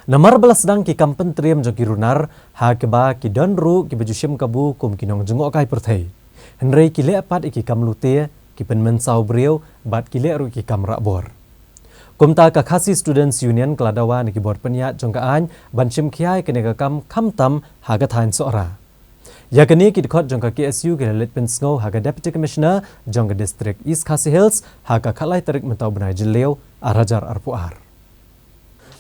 Namar balas sedang ki kampen triam jong kirunar ha keba ki donru ki bajushim kabu kum kinong jengok kai perthai. Henry ki le apat iki kam lute ki penmen sau brio bat ki le ru ki kam rakbor. Kumta ka khasi students union keladawa ni ki bor penya jong ka an banchim khiai kene ka kam tam ha ka thain sora. Ya kini ki dikot jong ka KSU ki let pen sngo ha ka deputy commissioner jong ka district East Khasi Hills ha ka khalai tarik mentau benai jeleu arajar arpuar.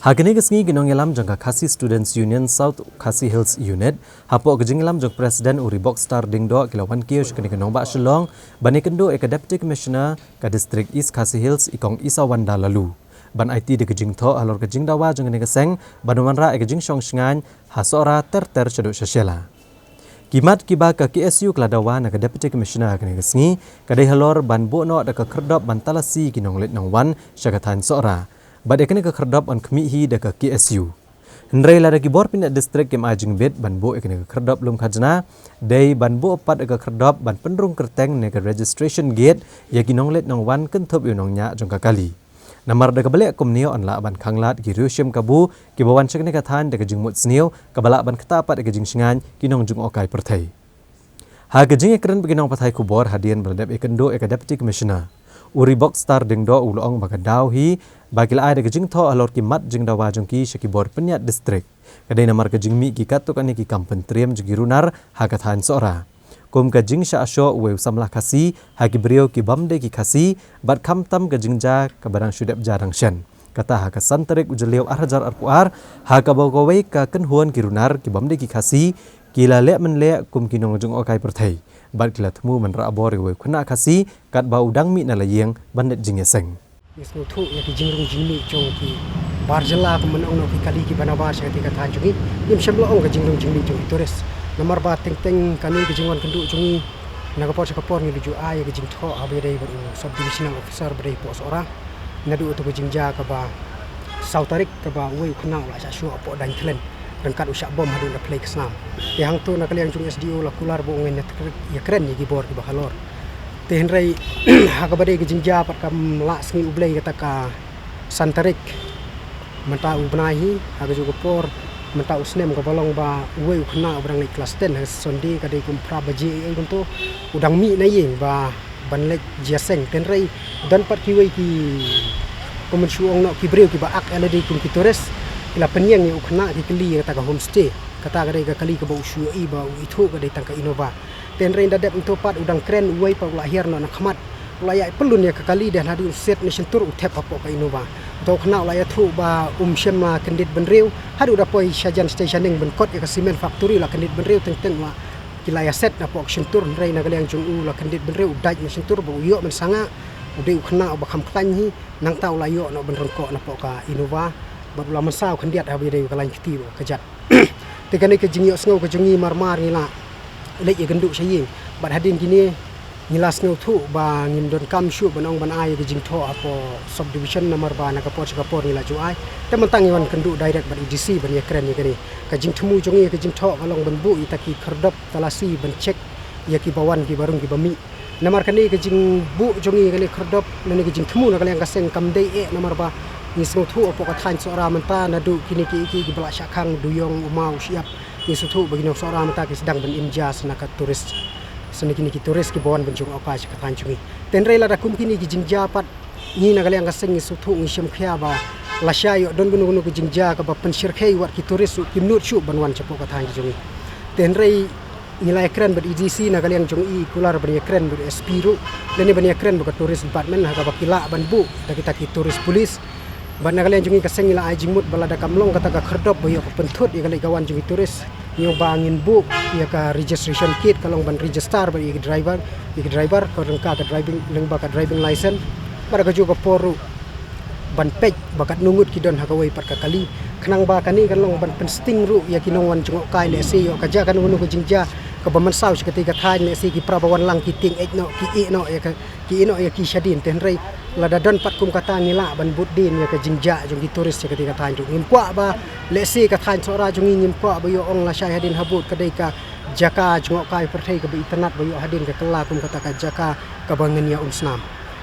Hagini kesngi ginong ilam jangka Khasi Students Union South Khasi Hills Unit hapo gejing ilam jong Presiden Uri Boxstar Dingdo kilawan kios kini ginong ba Shillong bani kendo eka Deputy Commissioner ka District East Khasi Hills ikong Isawanda lalu ban IT de gejing tho alor gejing dawa jong ni keseng banumanra eka jing shong shngan hasora ter shadu shashela kimat kiba ka KSU keladawa na ka Deputy Commissioner kini kesngi kadai halor ban bo no da ka kerdop ban talasi ginong let nang wan syakatan sora Badai kena kekerdap on kemihi deka KSU. Henry lada kibor pindah distrik kem ajing bed banbo kena kekerdap lum khajna. Day banbo opat deka kerdap ban pendrung kerteng neka registration gate ya ginonglet nong wan kentup yunongnya jongka kali. Namar deka balik kumnio on la ban khanglat girushim kabu kibawan cek neka than deka jingmut snio kabala ban ketapat deka jing singan kinong jung okai perthai. Ha gejing ekren beginong pathai kubor hadian beradab ekendo eka Deputy Commissioner. Uri Boxstar Dingdo ulong bagadau hi bagil ai de jing tho alor ki mat jing dawa jong ki shakibor penyat distrik kadai namar ke jing mi ki katuk ani ki kampen triam jigi runar hakat han sora kum ka jing sha asho we samlah khasi hagi brio ki bamde ki khasi bat kham tam ka jing ja ka barang syudap jarang shen kata ha ka santarik ujeleu arjar arpuar ha ka bawai ka kenhuan ki runar ki bamde ki khasi kila le men le kum kinong jong okai perthai bat kila thmu man ra bor we khuna khasi kat ba udang mi na layeng bandet jing eseng Ismu tu ya ki jingrung jingmi jong ki barjela ko menong no ki kali ki banabar sa tika than jungi nim shamlo ong ka jingrung jingmi jong tores nomor ba teng teng kani ki jingwan kendu jungi nagapor sa kapor ni luju ay ki jing tho abe dei ber subdivisional officer ber pos ora nadu to ki jingja ka ba sautarik ka ba we khna la sa shu apo dan thlen rengkat usyak bom hadu na play kesnam yang tu nak kalian jung SDO la kular bo ngen ya keren ni ki bor ki ba halor te henry hakabade ke jingja pat kam la sngi ublei kata ka santarik menta ubnahi haga juga por menta usnem ko balong ba we khna obrang ni kelas 10 has sondi kade kum pra baji e gunto udang mi na yeng ba banlek jiaseng tenrei dan pat ki we ki komen suong no ki breu ki ba ak eledi kum ki tores ila penyeng ni ukhna ki kli kata ka homestay kata kade ka kali ka ba ushu i ba itu kade tangka inova tenrei dadap untuk pat udang keren uai pa lahir no nakmat ulaya pelun ya kali dan hadu set nation tour utep apa ka inova to khna ulaya thu ba shema kendit benreu hadu da poi sajan stationing benkot ya cement factory la kendit benreu teng wa kilaya set apa action tour rei na kaliang jung u la kendit benreu daj nation tour bo yo men sanga ude khna ba kham klan hi nang ta ulayo no benrengko na po ka inova ba la masau kendiat ha de kalain kiti kejat tekane ke jingyo sngo ke jungi marmar ni la lek ye genduk saying bat hadin kini ngilas ngau thu ba ngim don kam shu banong ban ai ke jing tho apo subdivision nomor ba na kapor ni la ju ai te mentang yon kenduk direct ban EDC ban ye keren ye kini ka jing thmu jongi ke jing tho kalong ban bu itaki kherdop talasi ban check ye ki bawan ki barung ki bami nomor kani ke jing bu jongi kali kherdop nani ke jing thmu na kali kaseng kam dei e nomor ba ngisru thu apo ka than sora menta nadu kini ki bala syakang duyong umau siap Isutu bagi nok seorang mata ki sedang beninja senakat turis seniki ki turis ki bawan benjung apa ka tanjungi tenrei la dakum kini ki jingja pat ni na kaliang kaseng isutu ngisem khia ba la syayo don gunu ki jingja ka ba penshir khai wat ki turis ki nut shu banwan cepo ka tanjungi tenrei nilai keren ber EDC na kaliang jung i kular ber keren ber Espiru dan ni ber keren ber turis department ha ka ba kila banbu da kita ki turis polis Bana kalian jungi kaseng ila ai jingmut balada kamlong kata ka kherdop boyo ko pentut ya kali kawan jungi turis nyo bangin book ya ka registration kit kalong ban register ba ya driver ko rengka ka driving lengba ka driving license para ka juga poru ban pej bakat nungut kidon hakawai par ka kali khnang ba kani kalong ban pensting ru ya kinong wan jungok kai le se yo ka ja kan unu ko jingja ka baman saw ketika thai le se ki prabawan lang ki ting ek no ki e no ya ka ki ino ya ki shadin tenrei lada don pat kum kata ngila ban buddin ya ke jingja jung di turis ya ketika tanjung ngim kwa ba lesi ka than sora jung ngim kwa ba yo ong la syai hadin habut kadai ka jaka jungok kai perthai ka bi internet ba yo hadin ka kala kum kata ka jaka ka bangen ya umsnam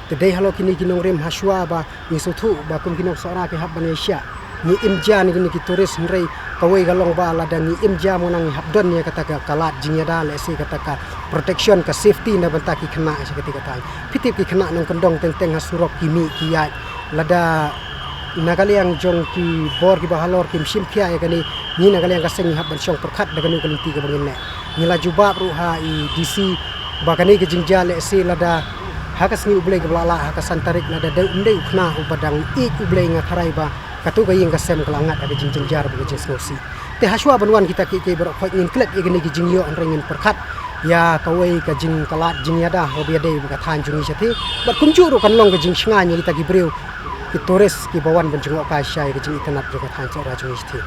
tedai halo kini kinong rem haswa ba nisutu ba kum kinong sora ke hab malaysia ni imja ni ki turis nrei kawai galong ba lada ni imja monang habdon ya kata ka kalat jinyada le si kata ka protection ka safety na banta ki kena si ketika tai pitip ki kena nang kendong teng hasurok kimi kiai lada nagali yang jong ki bor ki bahalor kim sim kia ya kani ni nagali yang kaseng hab bersyong perkat daga nu kalinti ka bangin ne ni la jubab ruha i DC bakani ke jingja le si lada hakas ni ublei ke blala hakas santarik lada de undei ukna ubadang ik ublei ngakarai ba katu ga yang kasem kelangat ada jinjenjar ba jing snosi te haswa banwan kita ki berok khoi ngin klet igni ki jingyo an rengin perkat ya kawai ka jing kalat jing yada hobiade ba than jungi chati bat kunju ro kan long ka jing shnga ni kita ki breu ki tores ki bawan benjengok ka syai ki jing itanat ka than chora jungi chati